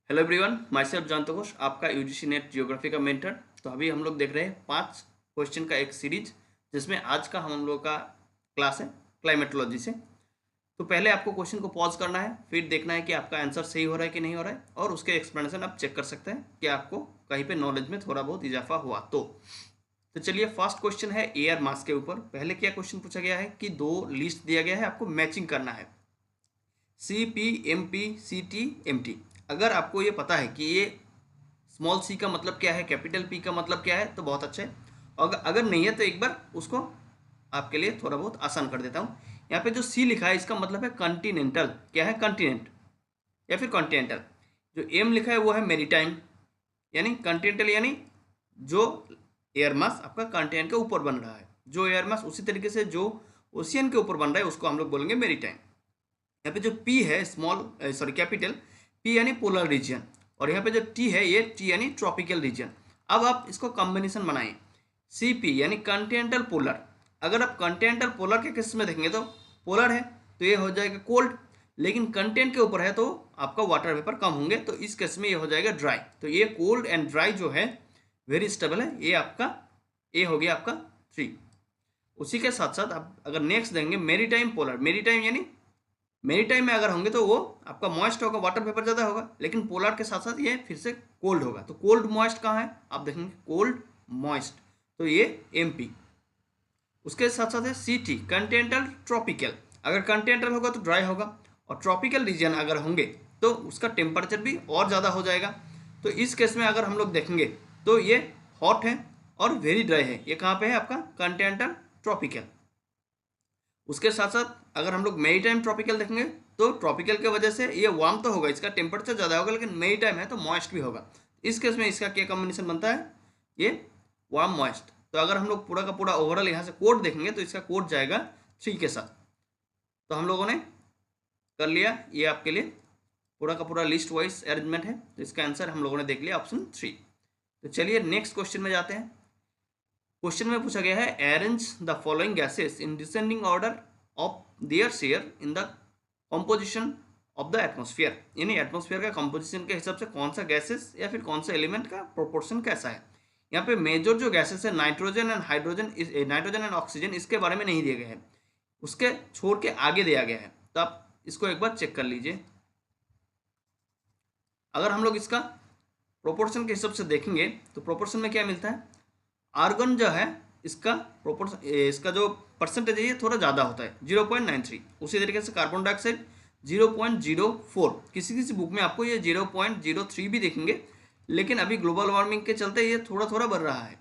Hello everyone, myself Janto Ghosh, आपका UGC NET geography का mentor. तो अभी हम लोग देख रहे हैं 5 क्वेश्चन का एक सीरीज, जिसमें आज का हम लोग का क्लास है क्लाइमेटोलॉजी से। तो पहले आपको क्वेश्चन को पॉज करना है, फिर देखना है कि आपका आंसर सही हो रहा है कि नहीं हो रहा है, और उसके एक्सप्लेनेशन आप चेक कर सकते हैं कि आपको कहीं पे नॉलेज में थोड़ा बहुत इजाफा हुआ तो चलिए, फर्स्ट क्वेश्चन है एयर मास के ऊपर। पहले क्या क्वेश्चन पूछा गया है कि 2 लिस्ट दिया गया है, आपको मैचिंग करना है C P M P C T M T. अगर आपको ये पता है कि ये स्मॉल सी का मतलब क्या है, कैपिटल पी का मतलब क्या है, तो बहुत अच्छा है। और अगर नहीं है तो एक बार उसको आपके लिए थोड़ा बहुत आसान कर देता हूँ। यहाँ पे जो सी लिखा है इसका मतलब है कॉन्टिनेंटल। क्या है? कॉन्टिनेंट या फिर कॉन्टिनेंटल। जो एम लिखा है वो है मेरीटाइम, यानी कॉन्टिनेंटल, यानी जो एयर मास आपका कॉन्टिनेंट के ऊपर बन रहा है, जो एयर मास उसी तरीके से जो ओशियन के ऊपर बन रहा है उसको हम लोग बोलेंगे मेरीटाइम। यहाँ पे जो P है स्मॉल सॉरी कैपिटल P यानी पोलर रीजन, और यहाँ पे जो T है ये T यानी ट्रॉपिकल रीजन। अब आप इसको कॉम्बिनेशन बनाएं CP यानी कॉन्टिनेंटल पोलर। अगर आप कॉन्टिनेंटल पोलर के केस में देखेंगे तो पोलर है तो ये हो जाएगा कोल्ड, लेकिन कंटेंट के ऊपर है तो आपका वाटर वेपर कम होंगे, तो इस केस में ये हो जाएगा ड्राई। तो ये कोल्ड एंड ड्राई जो है वेरी स्टेबल है, ये आपका ए हो गया आपका 3। उसी के साथ साथ आप अगर नेक्स्ट देंगे मेरीटाइम पोलर, मेरीटाइम यानी मेरीटाइम में अगर होंगे तो वो आपका मॉइस्ट होगा, वाटर वेपर ज़्यादा होगा, लेकिन पोलर के साथ साथ ये फिर से कोल्ड होगा। तो कोल्ड मॉइस्ट कहाँ है? आप देखेंगे कोल्ड मॉइस्ट, तो ये MP। उसके साथ साथ है CT कंटिनेंटल ट्रॉपिकल। अगर कंटिनेंटल होगा तो ड्राई होगा, और ट्रॉपिकल रीजन अगर होंगे तो उसका टेम्परेचर भी और ज़्यादा हो जाएगा। तो इस केस में अगर हम लोग देखेंगे तो ये हॉट है और वेरी ड्राई है। ये कहाँ पे है? आपका कंटिनेंटल ट्रॉपिकल। उसके साथ साथ अगर हम लोग मेरीटाइम ट्रॉपिकल देखेंगे तो ट्रॉपिकल की वजह से ये वार्म तो होगा, इसका टेम्परेचर ज़्यादा होगा, लेकिन मेरीटाइम है तो मॉइस्ट भी होगा। इस केस में इसका क्या कॉम्बिनेशन बनता है? ये वार्म मॉइस्ट। तो अगर हम लोग पूरा का पूरा ओवरऑल यहाँ से कोड देखेंगे तो इसका कोड जाएगा 3 के साथ। तो हम लोगों ने कर लिया, ये आपके लिए पूरा का पूरा लिस्ट वाइज अरेंजमेंट है। तो इसका आंसर हम लोगों ने देख लिया ऑप्शन 3। तो चलिए नेक्स्ट क्वेश्चन में जाते हैं। क्वेश्चन में पूछा गया है arrange the following gases in descending order of their share in the composition of the atmosphere, यानी एटमॉस्फेयर का कंपोजिशन के हिसाब से कौन सा गैसेस या फिर कौन सा एलिमेंट का प्रोपोर्शन कैसा है। यहाँ पे मेजर जो गैसेस है nitrogen and hydrogen, nitrogen and oxygen, इसके बारे में नहीं दिए गए हैं, उसके छोड़ के आगे दिया गया है। तो आप इसको एक बार चेक कर लीजिए। अगर हम लोग इसका प्रोपोर्शन के हिसाब से देखेंगे तो प्रोपोर्शन में क्या मिलता है? आर्गन जो है इसका प्रोपोर्शन, इसका जो परसेंटेज है ये थोड़ा ज़्यादा होता है 0.93। उसी तरीके से कार्बन डाइऑक्साइड 0.04। किसी किसी बुक में आपको ये 0.03 भी देखेंगे, लेकिन अभी ग्लोबल वार्मिंग के चलते ये थोड़ा थोड़ा बढ़ रहा है।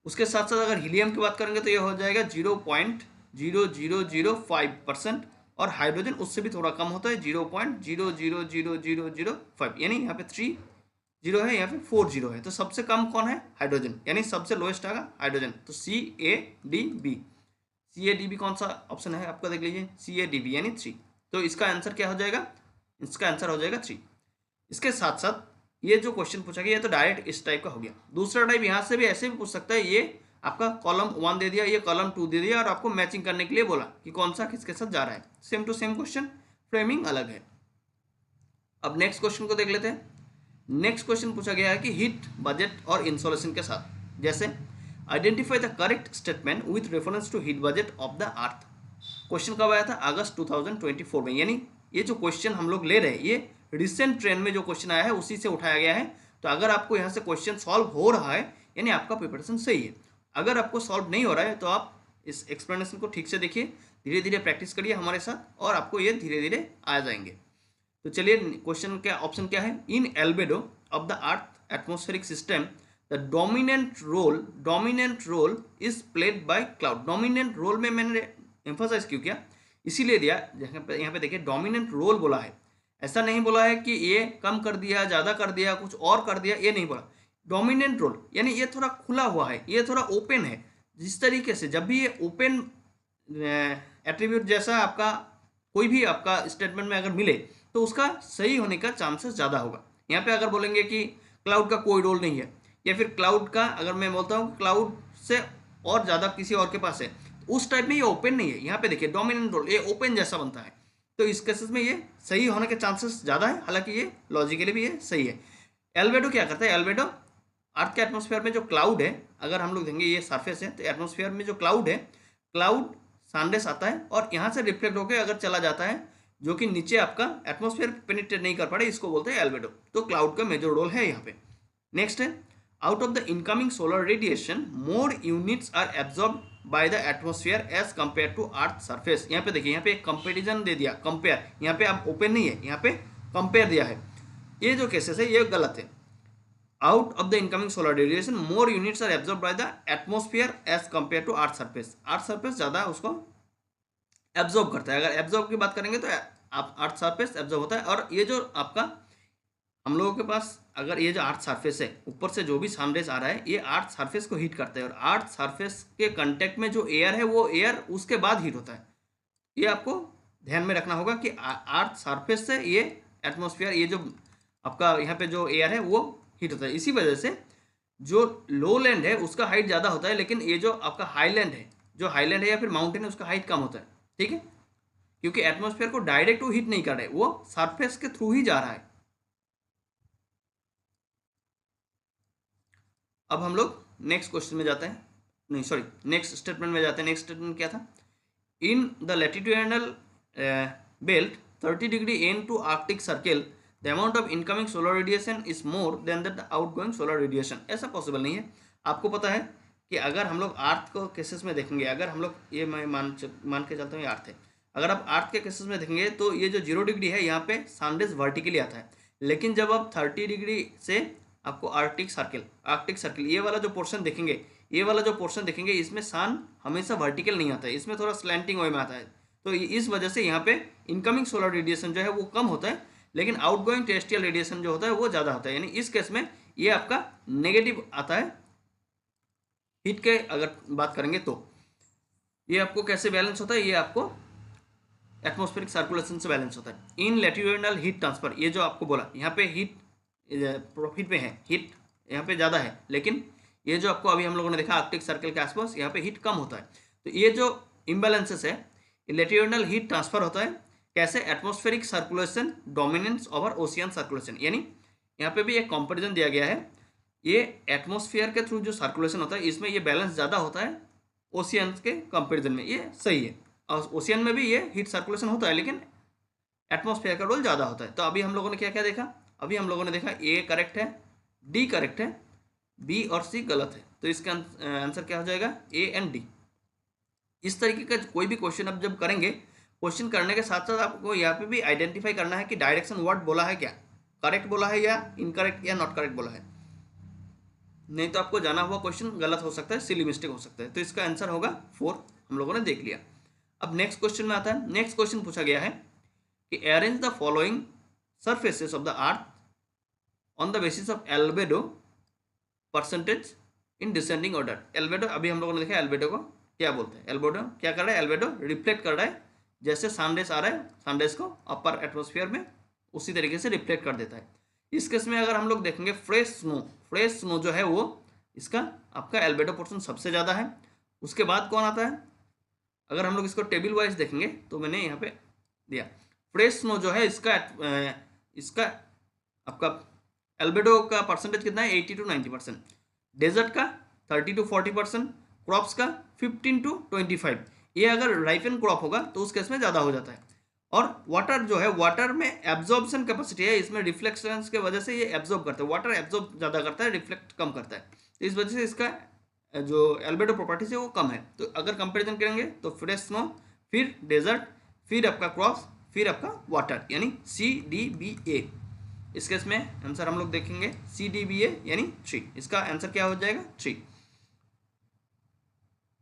उसके साथ साथ अगर हीलियम की बात करेंगे तो ये हो जाएगा 0.0005%, और हाइड्रोजन उससे भी थोड़ा कम होता है 0.000005, यानी यहाँ पे 3 जीरो है, यहाँ पे 4 जीरो है। तो सबसे कम कौन है? हाइड्रोजन, यानी सबसे लोएस्ट आएगा हाइड्रोजन। तो CADB। CADB कौन सा ऑप्शन है आपका? देख लीजिए CADB यानी 3। तो इसका आंसर क्या हो जाएगा? इसका आंसर हो जाएगा 3। इसके साथ साथ ये जो क्वेश्चन पूछा गया ये तो डायरेक्ट इस टाइप का हो गया। दूसरा टाइप यहाँ से भी ऐसे भी पूछ सकता है। ये आपका कॉलम 1 दे दिया, ये कॉलम 2 दे दिया, और आपको मैचिंग करने के लिए बोला कि कौन सा किसके साथ जा रहा है। Same to same question, framing अलग है। अब नेक्स्ट क्वेश्चन को देख लेते हैं। नेक्स्ट क्वेश्चन पूछा गया है कि हीट बजट और इंसोलेशन के साथ, जैसे identify the correct statement with reference to heat budget of the earth. Question कब आया था? अगस्त 2024 में, यानी ये जो क्वेश्चन हम लोग ले रहे हैं ये रिसेंट ट्रेंड में जो क्वेश्चन आया है उसी से उठाया गया है। तो अगर आपको यहाँ से क्वेश्चन सॉल्व हो रहा है यानी आपका प्रिपरेशन सही है। अगर आपको सॉल्व नहीं हो रहा है तो आप इस एक्सप्लेनेशन को ठीक से देखिए, धीरे धीरे प्रैक्टिस करिए हमारे साथ, और आपको ये धीरे धीरे आ जाएंगे। तो चलिए क्वेश्चन क्या ऑप्शन क्या है? In albedo of the earth atmospheric system the dominant role is played by cloud. Dominant role में मैंने एम्फोसाइज क्यों किया? इसीलिए दिया, यहाँ पे देखिए डोमिनेंट रोल बोला है, ऐसा नहीं बोला है कि ये कम कर दिया, ज़्यादा कर दिया, कुछ और कर दिया, ये नहीं बोला। डोमिनेंट रोल यानी ये थोड़ा खुला हुआ है, ये थोड़ा ओपन है। जिस तरीके से जब भी ये ओपन एट्रीब्यूट जैसा आपका कोई भी आपका स्टेटमेंट में अगर मिले तो उसका सही होने का चांसेस ज़्यादा होगा। यहाँ पे अगर बोलेंगे कि क्लाउड का कोई रोल नहीं है, या फिर क्लाउड का अगर मैं बोलता हूँ क्लाउड से और ज़्यादा किसी और के पास है, उस टाइप में ये ओपन नहीं है। यहाँ पे देखिए डोमिनेंट रोल, ये ओपन जैसा बनता है। तो इस केसेस में ये सही होने के चांसेस ज़्यादा है, हालांकि ये लॉजिकली भी ये सही है। एल्बेडो क्या करता है, एल्बेडो अर्थ के एटमॉस्फेयर में जो क्लाउड है, अगर हम लोग देखेंगे ये सरफेस है, तो एटमॉस्फेयर में जो क्लाउड है, क्लाउड सनरेज आता है और यहाँ से रिफ्लेक्ट होकर अगर चला जाता है, जो कि नीचे आपका एटमॉस्फेयर पेनिट्रेट नहीं कर पा रहे, इसको बोलते हैं एल्बेडो। तो क्लाउड का मेजर रोल है यहाँ पे। नेक्स्ट है, out of the incoming solar radiation more units are absorb by the atmosphere as compare to earth surface. यहाँ पे देखिए, यहाँ पे एक कंपेरिजन दे दिया, कंपेयर, यहाँ पे आप ओपन नहीं है, यहाँ पे कंपेयर दिया है। ये जो केसेस है ये गलत है। Out of the incoming solar radiation more units are absorb by the atmosphere as compare to earth surface. Earth surface ज़्यादा उसको एब्जॉर्ब करता है। अगर एब्जॉर्ब की बात करेंगे तो आप अर्थ सरफेस एब्जॉर्ब होता है। और ये जो आपका हम लोगों के पास, अगर ये जो अर्थ सरफेस है, ऊपर से जो भी सनरेज आ रहा है, ये अर्थ सरफेस को हीट करता है और अर्थ सरफेस के कांटेक्ट में जो एयर है वो एयर उसके बाद हीट होता है। ये आपको ध्यान में रखना होगा कि अर्थ सरफेस से ये एटमॉस्फेयर, ये जो आपका यहाँ पे जो एयर है वो हीट होता है। इसी वजह से जो लो लैंड है उसका हाइट ज़्यादा होता है, लेकिन ये जो आपका हाईलैंड है, जो हाईलैंड है या फिर माउंटेन है, उसका हाइट कम होता है। ठीक है, क्योंकि एटमॉस्फेयर को डायरेक्ट वो हीट नहीं कर रहे, वो सरफेस के थ्रू ही जा रहा है। अब हम लोग नेक्स्ट क्वेश्चन में जाते हैं, नहीं सॉरी, नेक्स्ट स्टेटमेंट में जाते हैं। नेक्स्ट स्टेटमेंट क्या था, in the latitudinal belt 30 degree N to Arctic circle the amount of incoming solar radiation is more than the outgoing solar radiation. ऐसा पॉसिबल नहीं है। आपको पता है कि अगर हम लोग अर्थ को केसेस में देखेंगे, अगर हम लोग ये मैं मान के चलता हूँ ये अर्थ है, अगर आप अर्थ के केसेस में देखेंगे तो ये जो 0 डिग्री है यहाँ पे सनरेज वर्टिकली आता है, लेकिन जब आप 30 डिग्री से आपको आर्कटिक सर्किल ये वाला जो पोर्शन देखेंगे, ये वाला जो पोर्शन देखेंगे, इसमें सन हमेशा वर्टिकल नहीं आता है, इसमें थोड़ा स्लैंटिंग वे में आता है। तो इस वजह से यहाँ पे इनकमिंग सोलर रेडिएशन जो है वो कम होता है, लेकिन आउटगोइंग टेरेस्ट्रियल रेडिएशन जो होता है वो ज़्यादा होता है। यानी इस केस में ये आपका नेगेटिव आता है हीट के अगर बात करेंगे तो। ये आपको कैसे बैलेंस होता है, ये आपको एटमॉस्फेरिक सर्कुलेशन से बैलेंस होता है। इन लैटिट्यूडिनल हीट ट्रांसफर, ये जो आपको बोला, यहाँ पे हीट प्रॉफिट में है, हीट यहाँ पे ज़्यादा है, लेकिन ये जो आपको अभी हम लोगों ने देखा आर्कटिक सर्कल के आसपास, यहाँ पे हीट कम होता है। तो ये जो इम्बैलेंसेस है, लैटिट्यूडिनल हीट ट्रांसफर होता है कैसे, atmospheric circulation dominance over ocean circulation. यानी यहाँ पे भी एक कंपैरिजन दिया गया है, ये एटमॉस्फेयर के थ्रू जो सर्कुलेशन होता है इसमें ये बैलेंस ज़्यादा होता है ओशियन के कंपेरिजन में, ये सही है। और ओशियन में भी ये हीट सर्कुलेशन होता है, लेकिन एटमॉस्फेयर का रोल ज़्यादा होता है। तो अभी हम लोगों ने क्या क्या देखा, अभी हम लोगों ने देखा ए करेक्ट है, डी करेक्ट है, बी और सी गलत है। तो इसका आंसर क्या हो जाएगा, ए एंड डी। इस तरीके का कोई भी क्वेश्चन आप जब करेंगे, क्वेश्चन करने के साथ साथ आपको यहाँ पे भी आइडेंटिफाई करना है कि डायरेक्शन वर्ड बोला है क्या, करेक्ट बोला है या इनकरेक्ट या नॉट करेक्ट बोला है, नहीं तो आपको जाना हुआ क्वेश्चन गलत हो सकता है, सिली मिस्टेक हो सकता है। तो इसका आंसर होगा 4, हम लोगों ने देख लिया। अब नेक्स्ट क्वेश्चन में आता है। नेक्स्ट क्वेश्चन पूछा गया है कि arrange the following surfaces of the earth on the basis of albedo percentage in descending order. Albedo अभी हम लोगों ने देखा, एल्बेडो को क्या बोलते हैं, एल्बेडो क्या कर रहा है, एल्बेडो रिफ्लेक्ट कर रहा है, जैसे सनरेज आ रहा है, सनरेज को अपर एटमॉस्फेयर में उसी तरीके से रिफ्लेक्ट कर देता है। इस केस में अगर हम लोग देखेंगे फ्रेश स्नो जो है वो इसका आपका एल्बेडो पोर्शन सबसे ज़्यादा है। उसके बाद कौन आता है, अगर हम लोग इसको टेबल वाइज देखेंगे तो मैंने यहाँ पे दिया, फ्रेश स्नो जो है इसका आपका एल्बेडो का परसेंटेज कितना है, 80 to 90%, डेजर्ट का 30 to 40%, क्रॉप्स का 15 to 25। ये अगर राइफन क्रॉप होगा तो उस केस में ज़्यादा हो जाता है। और वाटर जो है, वाटर में एब्जॉर्प्शन कैपेसिटी है, इसमें रिफ्लेक्शंस के वजह से ये एब्जॉर्ब करता है, वाटर एब्जॉर्ब ज़्यादा करता है, रिफ्लेक्ट कम करता है, तो इस वजह से इसका जो एल्बेडो प्रॉपर्टीज है वो कम है। तो अगर कंपैरिजन करेंगे तो फ्रेश स्नो, फिर डेजर्ट, फिर आपका क्रॉप्स, फिर आपका वाटर, यानी CDBA। इस केस में आंसर हम लोग देखेंगे CDBA यानी 3, इसका आंसर क्या हो जाएगा 3।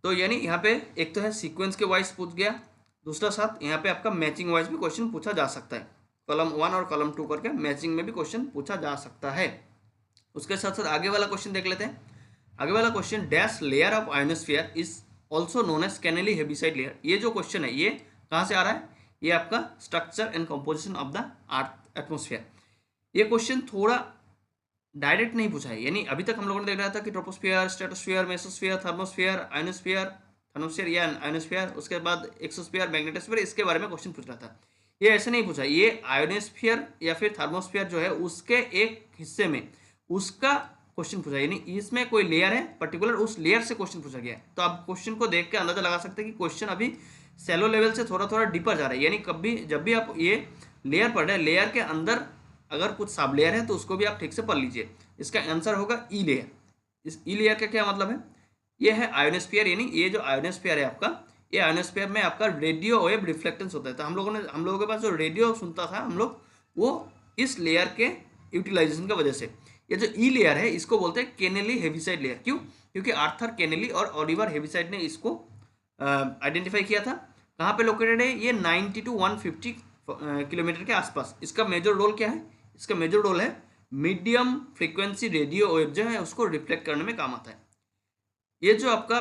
तो यानी यहाँ पे एक तो है सीक्वेंस के वाइज पूछ गया, दूसरा साथ यहाँ पे आपका मैचिंग वाइज भी क्वेश्चन पूछा जा सकता है, कॉलम 1 और कॉलम 2 करके मैचिंग में भी क्वेश्चन पूछा जा सकता है। उसके साथ साथ आगे वाला क्वेश्चन देख लेते हैं। आगे वाला question, dash layer of ionosphere is also known as Kennelly Heaviside layer. ये जो क्वेश्चन है ये कहाँ से आ रहा है, ये आपका structure and composition of the earth atmosphere. ये क्वेश्चन थोड़ा डायरेक्ट नहीं पूछा है, यानी अभी तक हम लोगों ने देख रहा था कि troposphere, stratosphere, mesosphere, thermosphere, ionosphere या आयोनोस्फियर, उसके बाद एक्सोस्फियर, मैग्नेटोस्फियर, इसके बारे में क्वेश्चन पूछ रहा था। ये ऐसे नहीं पूछा, ये आयोनोस्फीयर या फिर थर्मोस्फीयर जो है उसके एक हिस्से में उसका क्वेश्चन पूछा, यानी इसमें कोई लेयर है पर्टिकुलर, उस लेयर से क्वेश्चन पूछा गया है। तो आप क्वेश्चन को देख के अंदाजा लगा सकते हैं कि क्वेश्चन अभी सैलो लेवल से थोड़ा थोड़ा डीपर जा रहा है, यानी कभी जब भी आप ये लेयर पढ़ रहे हैं, लेयर के अंदर अगर कुछ सब लेयर है तो उसको भी आप ठीक से पढ़ लीजिए। इसका आंसर होगा ई लेयर। इस ई लेयर का क्या मतलब है, ये है आयोनोस्फीयर, यानी ये जो आयोनोस्फीयर है आपका, ये आयोनोस्फीयर में आपका रेडियो वेव रिफ्लेक्टेंस होता है। तो हम लोगों के पास जो रेडियो सुनता था हम लोग, वो इस लेयर के यूटिलाइजेशन की वजह से। ये जो ई लेयर है इसको बोलते हैं केनेली हेविसाइड लेयर। क्यों? क्योंकि आर्थर केनेली और ओलिवर हेविसाइड ने इसको आइडेंटिफाई किया था। कहाँ पे लोकेटेड है ये? 90 to 150 किलोमीटर के आसपास। इसका मेजर रोल क्या है? इसका मेजर रोल है मीडियम फ्रीक्वेंसी रेडियो वेव जो है उसको रिफ्लेक्ट करने में काम आता है। ये जो आपका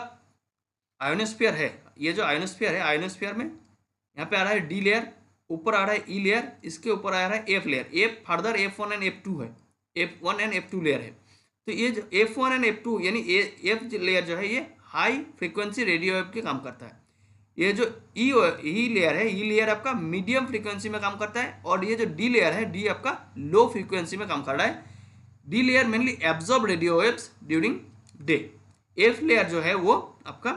आयोनोस्फीयर है, ये जो आयोनोस्फीयर है, आयोनोस्फीयर में यहाँ पे आ रहा है डी लेयर, ऊपर आ रहा है ई लेयर, इसके ऊपर आ रहा है F layer. F further F1 and F2 है, F1 एंड F2 लेयर है। तो ये जो F1 एंड F2 यानी एफ लेयर जो है ये हाई फ्रीक्वेंसी रेडियो वेव के काम करता है। ये जो ई लेयर है, ई लेयर आपका मीडियम फ्रीक्वेंसी में काम करता है, और ये जो डी लेयर है, डी आपका लो फ्रीक्वेंसी में काम कर रहा है। D layer mainly absorb radio waves during day. F layer जो है वो आपका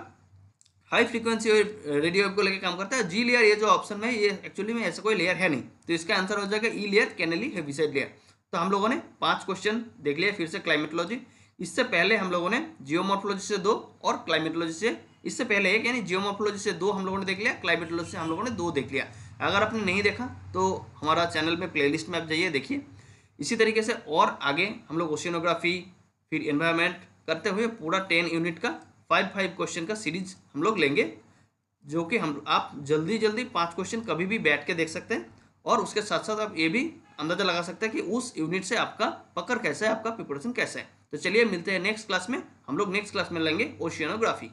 हाई फ्रीक्वेंसी रेडियो वेव को लेकर काम करता है। जी लेयर ये जो ऑप्शन में, ये एक्चुअली में ऐसा कोई लेयर है नहीं, तो इसका आंसर हो जाएगा ई लेयर केनेली हेविसाइड लेयर। तो हम लोगों ने 5 क्वेश्चन देख लिए। फिर से क्लाइमेटोलॉजी, इससे पहले हम लोगों ने जियोमॉर्फोलॉजी से 2 और क्लाइमेटोलॉजी से, इससे पहले एक, यानी जियोमॉर्फोलॉजी से 2 हम लोगों ने देख लिया, क्लाइमेटोलॉजी से हम लोगों ने 2 देख लिया। अगर आपने नहीं देखा तो हमारा चैनल में प्लेलिस्ट में आप जाइए देखिए। इसी तरीके से और आगे हम लोग ओशियनोग्राफी फिर एनवायरनमेंट करते हुए पूरा 10 यूनिट का 5 क्वेश्चन का सीरीज हम लोग लेंगे, जो कि हम आप जल्दी 5 क्वेश्चन कभी भी बैठ के देख सकते हैं। और उसके साथ साथ आप ये भी अंदाजा लगा सकते हैं कि उस यूनिट से आपका पकड़ कैसा है, आपका प्रिपरेशन कैसा है। तो चलिए मिलते हैं नेक्स्ट क्लास में। हम लोग नेक्स्ट क्लास में लेंगे ओशियनोग्राफी।